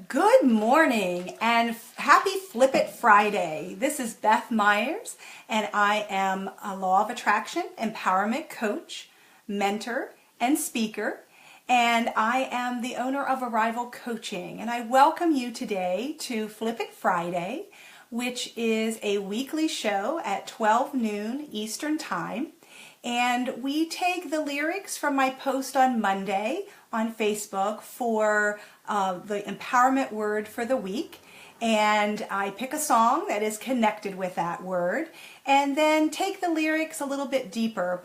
Good morning and happy Flip It Friday. This is Beth Myers and I am a Law of Attraction Empowerment Coach, mentor, and speaker. And I am the owner of Arrival Coaching. And I welcome you today to Flip It Friday, which is a weekly show at 12 noon Eastern Time. And we take the lyrics from my post on Monday on Facebook for the empowerment word for the week. And I pick a song that is connected with that word and then take the lyrics a little bit deeper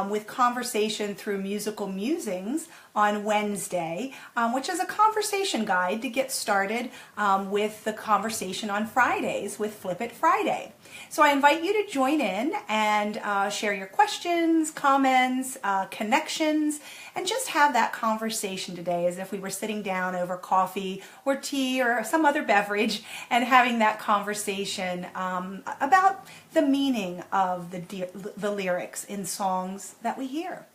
with conversation through musical musings on Wednesday, which is a conversation guide to get started with the conversation on Fridays with Flip It Friday. So I invite you to join in and share your questions, comments, connections, and just have that conversation today as if we were sitting down over coffee or tea or some other beverage and having that conversation about the meaning of the lyrics in songs that we hear.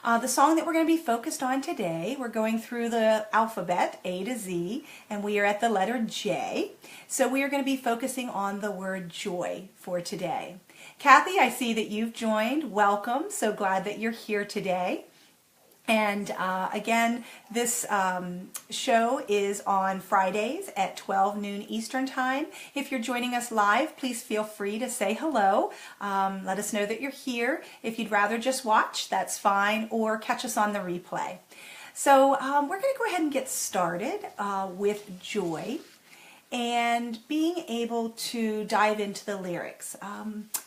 The song that we're going to be focused on today, we're going through the alphabet, A to Z, and we are at the letter J. So we are going to be focusing on the word joy for today. Kathy, I see that you've joined. Welcome. So glad that you're here today. And again, this show is on Fridays at 12 noon Eastern Time. If you're joining us live, please feel free to say hello. Let us know that you're here. If you'd rather just watch, that's fine, or catch us on the replay. So we're going to go ahead and get started with joy and being able to dive into the lyrics.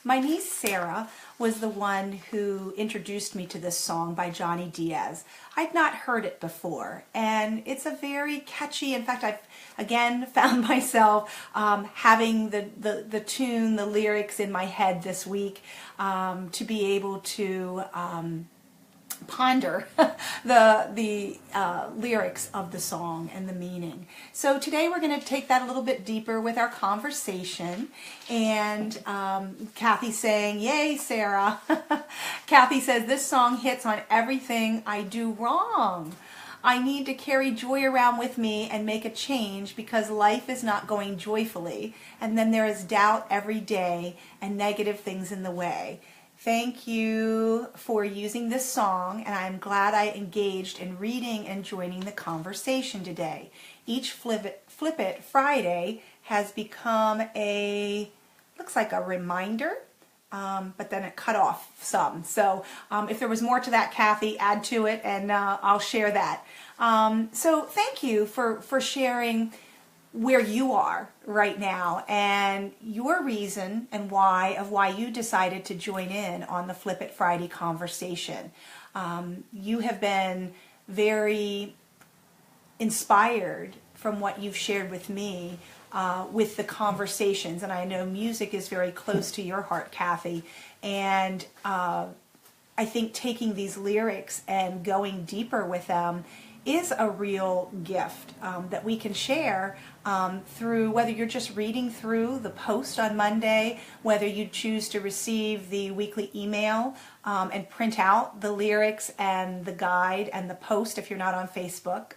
My niece Sarah was the one who introduced me to this song by Jonny Diaz. I'd not heard it before, and it's a very catchy, in fact I've again found myself having the tune, the lyrics in my head this week to be able to ponder the lyrics of the song and the meaning. So today we're going to take that a little bit deeper with our conversation. And Kathy saying, yay, Sarah. Kathy says, this song hits on everything I do wrong. I need to carry joy around with me and make a change because life is not going joyfully. And then there is doubt every day and negative things in the way. Thank you for using this song, and I'm glad I engaged in reading and joining the conversation today. Each Flip It Friday has become looks like a reminder, but then it cut off some. So if there was more to that, Kathy, add to it, and I'll share that. So thank you for sharing where you are right now and your reason and why you decided to join in on the Flip It Friday conversation. You have been very inspired from what you've shared with me with the conversations, and I know music is very close to your heart, Kathy, and I think taking these lyrics and going deeper with them is a real gift that we can share through whether you're just reading through the post on Monday, whether you choose to receive the weekly email and print out the lyrics and the guide and the post if you're not on Facebook.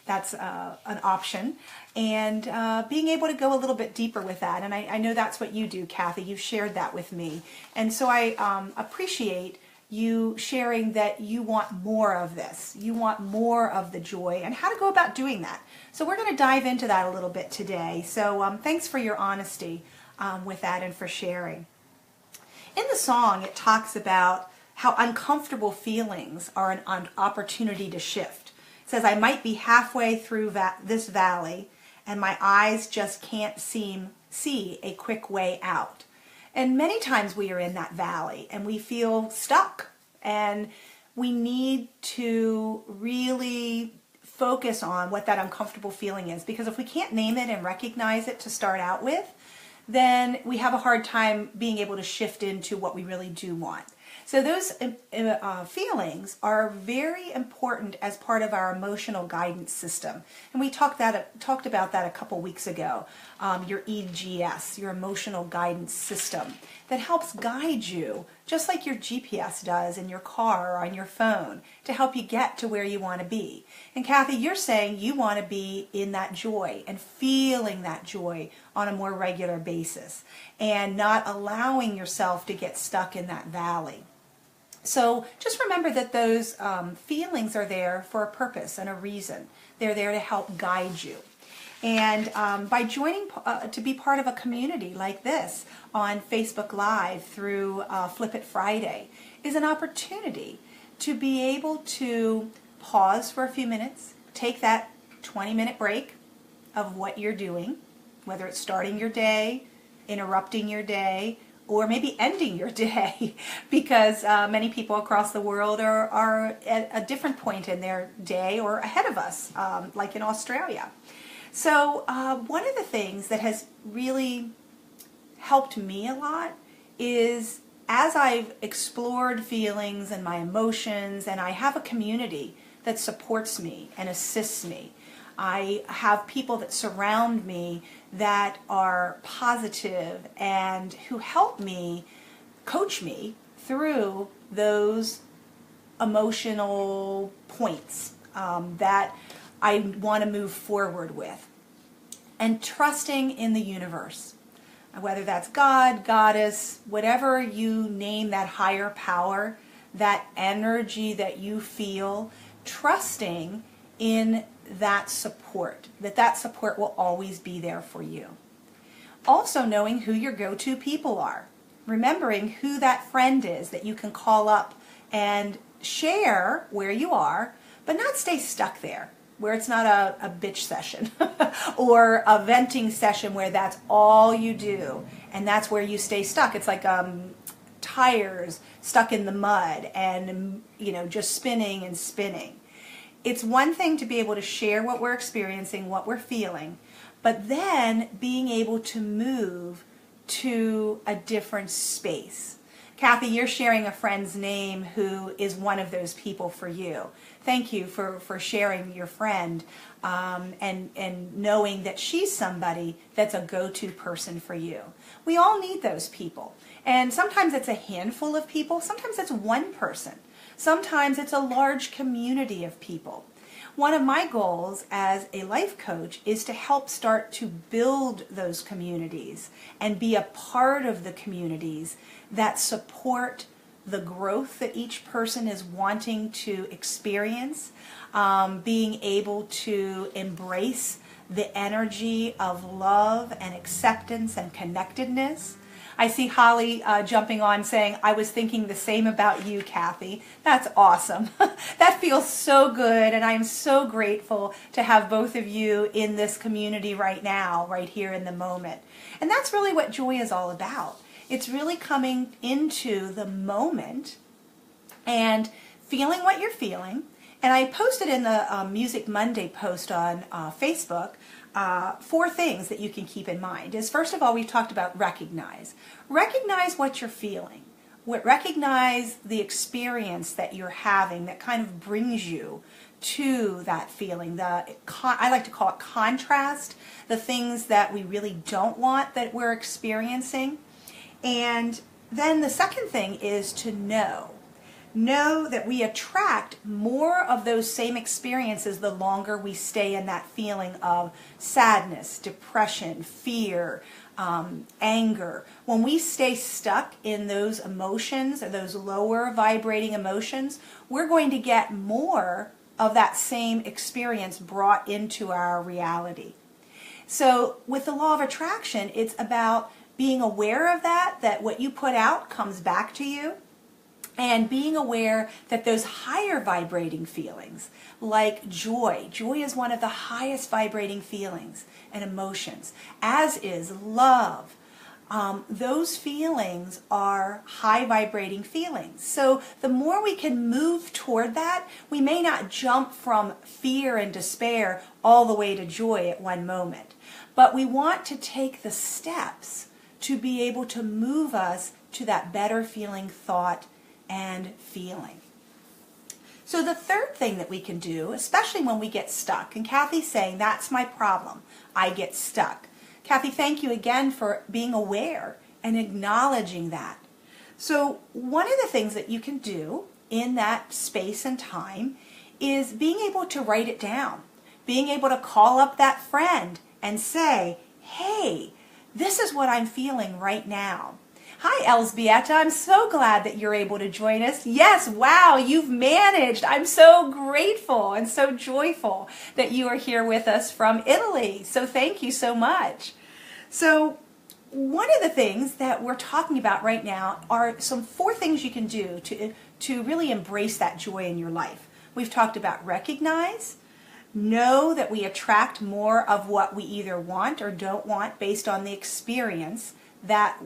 That's an option. And being able to go a little bit deeper with that. And I know that's what you do, Kathy. You've shared that with me. And so I appreciate you sharing that you want more of this. You want more of the joy and how to go about doing that. So we're going to dive into that a little bit today. So thanks for your honesty with that and for sharing. In the song, it talks about how uncomfortable feelings are an opportunity to shift. It says, I might be halfway through this valley and my eyes just can't see a quick way out. And many times we are in that valley and we feel stuck, and we need to really focus on what that uncomfortable feeling is, because if we can't name it and recognize it to start out with, then we have a hard time being able to shift into what we really do want. So those feelings are very important as part of our emotional guidance system. And we talked about that a couple weeks ago, your EGS, your emotional guidance system. that helps guide you, just like your GPS does in your car or on your phone, to help you get to where you want to be. And Kathy, you're saying you want to be in that joy and feeling that joy on a more regular basis and not allowing yourself to get stuck in that valley. So just remember that those feelings are there for a purpose and a reason. They're there to help guide you. And by joining to be part of a community like this on Facebook Live through Flip It Friday is an opportunity to be able to pause for a few minutes, take that 20-minute break of what you're doing, whether it's starting your day, interrupting your day, or maybe ending your day, because many people across the world are at a different point in their day or ahead of us, like in Australia. So one of the things that has really helped me a lot is as I've explored feelings and my emotions, and I have a community that supports me and assists me. I have people that surround me that are positive and who help me, coach me through those emotional points that I want to move forward with. And trusting in the universe, whether that's God, Goddess, whatever you name that higher power, that energy that you feel, trusting in that support will always be there for you. Also knowing who your go-to people are, remembering who that friend is that you can call up and share where you are, but not stay stuck there, where it's not a bitch session or a venting session where that's all you do and that's where you stay stuck. It's like tires stuck in the mud and just spinning and spinning. It's one thing to be able to share what we're experiencing, what we're feeling, but then being able to move to a different space. Kathy, you're sharing a friend's name who is one of those people for you. Thank you for sharing your friend and knowing that she's somebody that's a go-to person for you. We all need those people. And sometimes it's a handful of people, sometimes it's one person. Sometimes it's a large community of people. One of my goals as a life coach is to help start to build those communities and be a part of the communities that support the growth that each person is wanting to experience, being able to embrace the energy of love and acceptance and connectedness. I see Holly jumping on saying, I was thinking the same about you, Kathy. That's awesome. That feels so good, and I'm so grateful to have both of you in this community right now, right here in the moment. And that's really what joy is all about. It's really coming into the moment and feeling what you're feeling. And I posted in the Music Monday post on Facebook 4 things that you can keep in mind. Is first of all, we've talked about recognize. Recognize what you're feeling. Recognize the experience that you're having that kind of brings you to that feeling. I like to call it contrast, the things that we really don't want that we're experiencing. And then the second thing is to know. Know that we attract more of those same experiences the longer we stay in that feeling of sadness, depression, fear, anger. When we stay stuck in those emotions or those lower vibrating emotions, we're going to get more of that same experience brought into our reality. So with the law of attraction, it's about being aware of that what you put out comes back to you. And being aware that those higher vibrating feelings, like joy is one of the highest vibrating feelings and emotions, as is love. Those feelings are high vibrating feelings. So the more we can move toward that, we may not jump from fear and despair all the way to joy at one moment. But we want to take the steps to be able to move us to that better feeling thought and feeling. So the third thing that we can do, especially when we get stuck, and Kathy's saying that's my problem, I get stuck. Kathy, thank you again for being aware and acknowledging that. So one of the things that you can do in that space and time is being able to write it down, being able to call up that friend and say, hey, this is what I'm feeling right now. Hi, Elsbieta. I'm so glad that you're able to join us. Yes, wow, you've managed. I'm so grateful and so joyful that you are here with us from Italy. So thank you so much. So one of the things that we're talking about right now are some 4 things you can do to really embrace that joy in your life. We've talked about recognize, know that we attract more of what we either want or don't want based on the experience that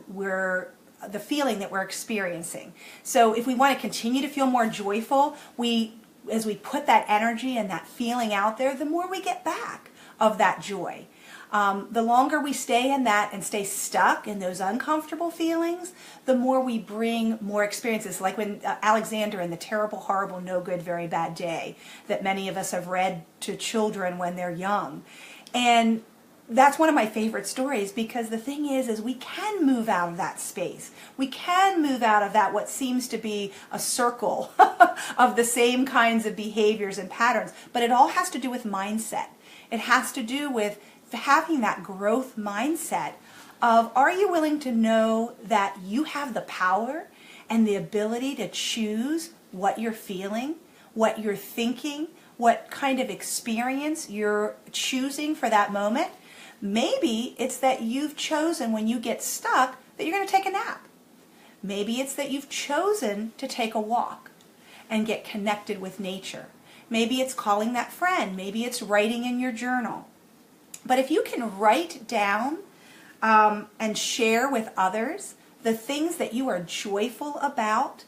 the feeling that we're experiencing. So if we want to continue to feel more joyful, as we put that energy and that feeling out there, the more we get back of that joy. The longer we stay in that and stay stuck in those uncomfortable feelings, the more we bring more experiences, like when Alexander in The Terrible, Horrible, No Good, Very Bad Day, that many of us have read to children when they're young. And that's one of my favorite stories, because the thing is we can move out of that space. We can move out of that what seems to be a circle of the same kinds of behaviors and patterns. But it all has to do with mindset. It has to do with having that growth mindset of, are you willing to know that you have the power and the ability to choose what you're feeling, what you're thinking, what kind of experience you're choosing for that moment? Maybe it's that you've chosen, when you get stuck, that you're going to take a nap. Maybe it's that you've chosen to take a walk and get connected with nature. Maybe it's calling that friend. Maybe it's writing in your journal. But if you can write down and share with others the things that you are joyful about,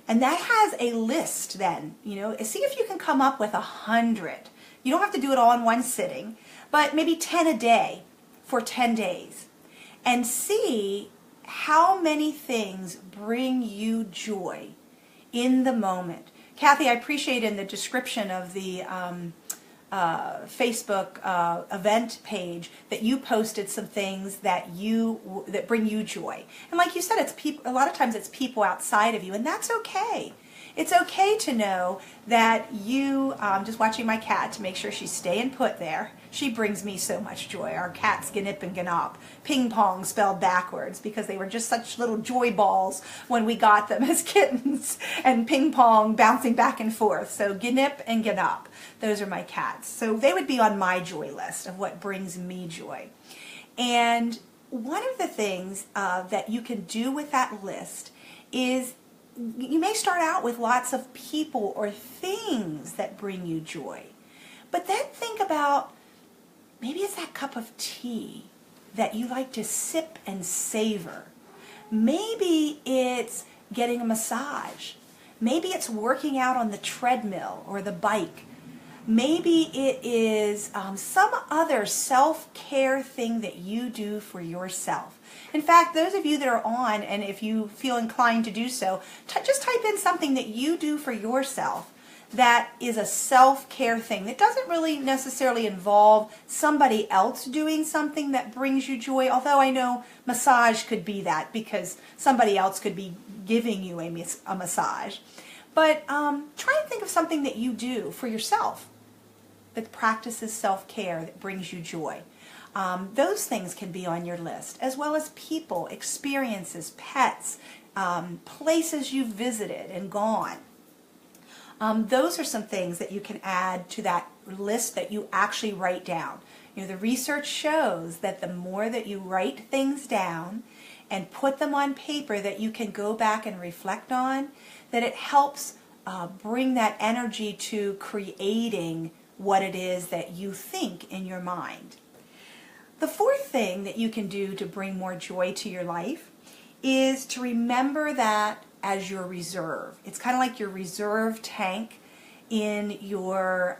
and that has a list then, see if you can come up with 100. You don't have to do it all in one sitting, but maybe 10 a day for 10 days. And see how many things bring you joy in the moment. Kathy, I appreciate in the description of the Facebook event page that you posted some things that bring you joy. And like you said, it's a lot of times it's people outside of you, and that's okay. It's okay to know that you, just watching my cat to make sure she's staying put there. She brings me so much joy. Our cats, Gnip and Gnop, ping pong spelled backwards, because they were just such little joy balls when we got them as kittens, and ping pong bouncing back and forth. So Gnip and Gnop, those are my cats. So they would be on my joy list of what brings me joy. And one of the things that you can do with that list is, you may start out with lots of people or things that bring you joy. But then think about, maybe it's that cup of tea that you like to sip and savor. Maybe it's getting a massage. Maybe it's working out on the treadmill or the bike. Maybe it is some other self-care thing that you do for yourself. In fact, those of you that are on, and if you feel inclined to do so, just type in something that you do for yourself that is a self-care thing that doesn't really necessarily involve somebody else doing something that brings you joy, although I know massage could be that, because somebody else could be giving you a massage. But try and think of something that you do for yourself that practices self-care, that brings you joy. Those things can be on your list, as well as people, experiences, pets, places you've visited and gone. Those are some things that you can add to that list that you actually write down. The research shows that the more that you write things down and put them on paper that you can go back and reflect on, that it helps bring that energy to creating what it is that you think in your mind. The 4th thing that you can do to bring more joy to your life is to remember that as your reserve. It's kind of like your reserve tank in your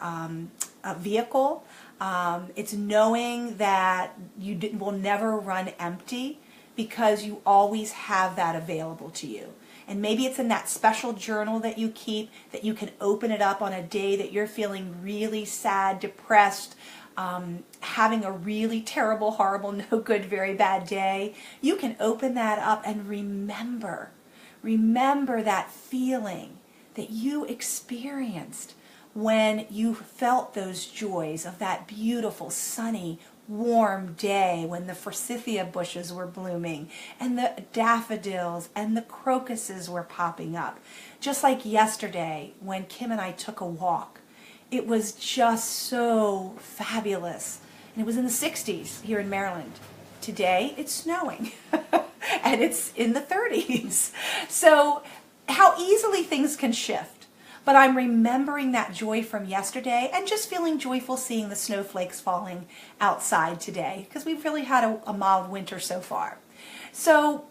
vehicle. It's knowing that you will never run empty, because you always have that available to you. And maybe it's in that special journal that you keep, that you can open it up on a day that you're feeling really sad, depressed, having a really terrible, horrible, no good, very bad day, you can open that up and remember that feeling that you experienced when you felt those joys of that beautiful, sunny, warm day when the forsythia bushes were blooming and the daffodils and the crocuses were popping up. Just like yesterday when Kim and I took a walk. It was just so fabulous. And it was in the 60s here in Maryland. Today it's snowing and it's in the 30s. So how easily things can shift. But I'm remembering that joy from yesterday and just feeling joyful seeing the snowflakes falling outside today because we've really had a mild winter so far. So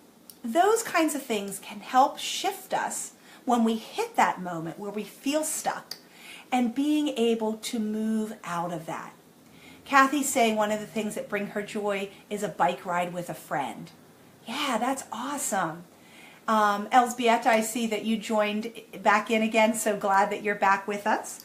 those kinds of things can help shift us when we hit that moment where we feel stuck and being able to move out of that. Kathy's saying one of the things that bring her joy is a bike ride with a friend. Yeah, that's awesome. Elsbieta, I see that you joined back in again, so glad that you're back with us.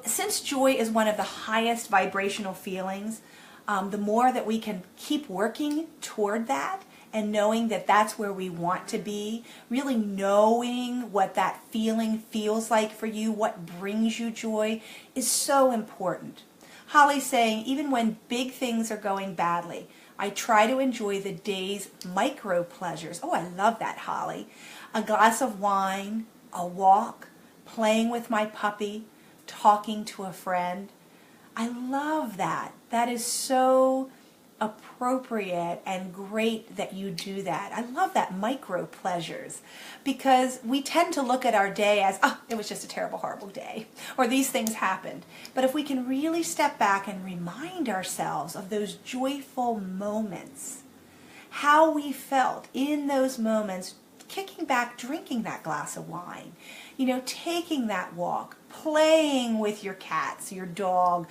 Since joy is one of the highest vibrational feelings, the more that we can keep working toward that and knowing that that's where we want to be, really knowing what that feeling feels like for you, what brings you joy, is so important. Holly's saying, even when big things are going badly, I try to enjoy the day's micro pleasures. Oh, I love that, Holly. A glass of wine, a walk, playing with my puppy, talking to a friend. I love that. That is so appropriate and great that you do that. I love that micro pleasures because we tend to look at our day as, oh, it was just a terrible, horrible day, or these things happened. But if we can really step back and remind ourselves of those joyful moments, how we felt in those moments, kicking back, drinking that glass of wine, taking that walk, playing with your cats, your dog,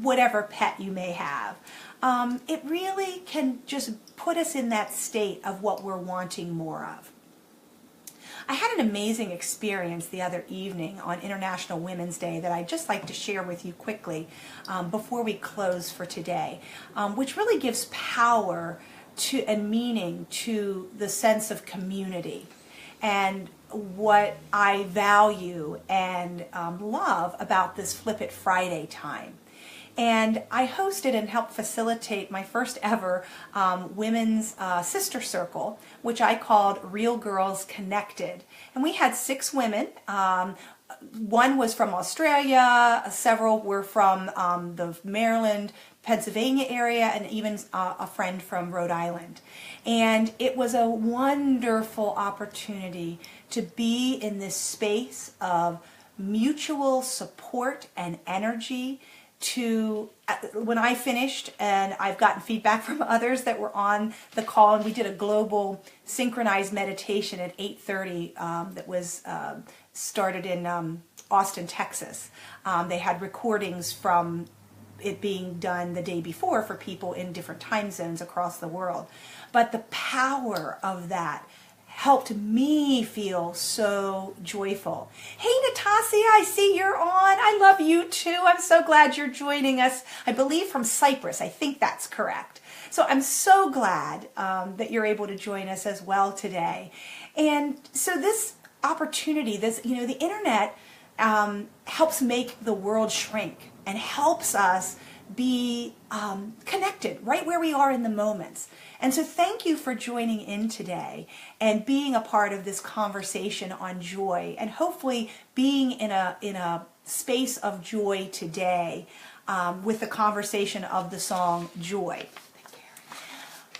whatever pet you may have. It really can just put us in that state of what we're wanting more of. I had an amazing experience the other evening on International Women's Day that I'd just like to share with you quickly before we close for today, which really gives power to and meaning to the sense of community and what I value and love about this Flip It Friday time. And I hosted and helped facilitate my first ever women's sister circle, which I called Real Girls Connected. And we had 6 women. One was from Australia, several were from the Maryland, Pennsylvania area, and even a friend from Rhode Island. And it was a wonderful opportunity to be in this space of mutual support and energy. When I finished, and I've gotten feedback from others that were on the call, and we did a global synchronized meditation at 8:30 that was started in Austin, Texas. They had recordings from it being done the day before for people in different time zones across the world. But the power of that helped me feel so joyful. Hey, Natasha, I see you're on. I love you too. I'm so glad you're joining us. I believe from Cyprus. I think that's correct. So I'm so glad that you're able to join us as well today. And so this opportunity, the internet helps make the world shrink and helps us be connected right where we are in the moments. And so thank you for joining in today and being a part of this conversation on joy, and hopefully being in a space of joy today with the conversation of the song Joy.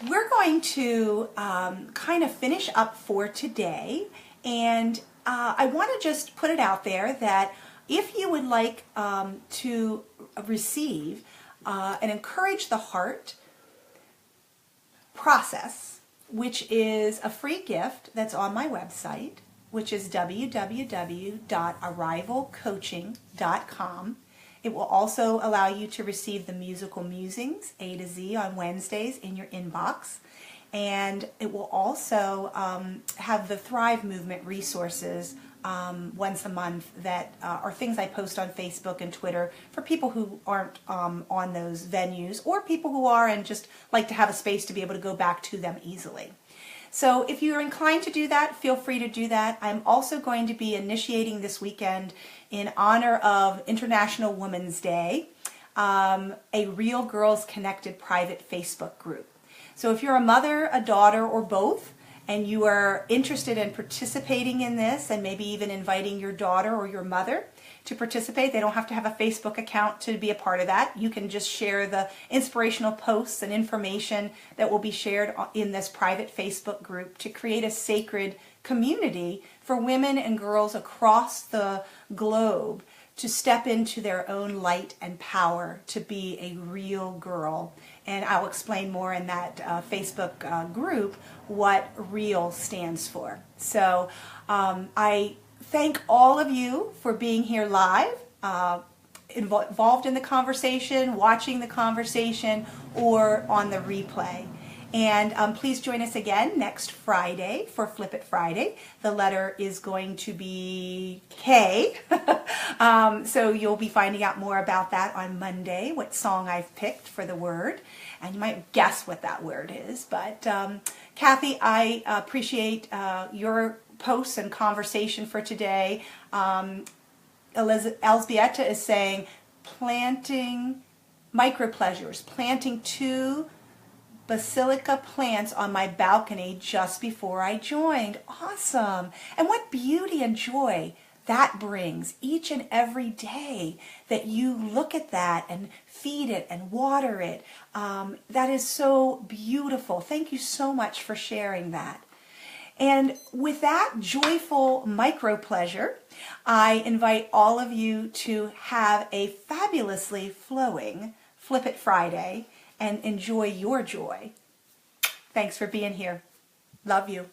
We're going to kind of finish up for today, and I want to just put it out there that if you would like to receive and encourage the heart process, which is a free gift that's on my website, which is www.arrivalcoaching.com. It will also allow you to receive the musical musings A to Z on Wednesdays in your inbox. And it will also have the Thrive Movement resources once a month that are things I post on Facebook and Twitter for people who aren't on those venues, or people who are and just like to have a space to be able to go back to them easily. So if you're inclined to do that, feel free to do that. I'm also going to be initiating this weekend, in honor of International Women's Day, a Real Girls Connected private Facebook group. So if you're a mother, a daughter, or both, and you are interested in participating in this, and maybe even inviting your daughter or your mother to participate, they don't have to have a Facebook account to be a part of that. You can just share the inspirational posts and information that will be shared in this private Facebook group to create a sacred community for women and girls across the globe to step into their own light and power to be a real girl. And I'll explain more in that Facebook group what REAL stands for. So I thank all of you for being here live, involved in the conversation, watching the conversation, or on the replay. And please join us again next Friday for Flip It Friday. The letter is going to be K. So you'll be finding out more about that on Monday, what song I've picked for the word. And you might guess what that word is. But Kathy, I appreciate your posts and conversation for today. Elzbieta is saying, planting micropleasures, planting 2 basilica plants on my balcony just before I joined. Awesome. And what beauty and joy that brings each and every day that you look at that and feed it and water it. That is so beautiful. Thank you so much for sharing that. And with that joyful micro pleasure, I invite all of you to have a fabulously flowing Flip It Friday and enjoy your joy. Thanks for being here. Love you.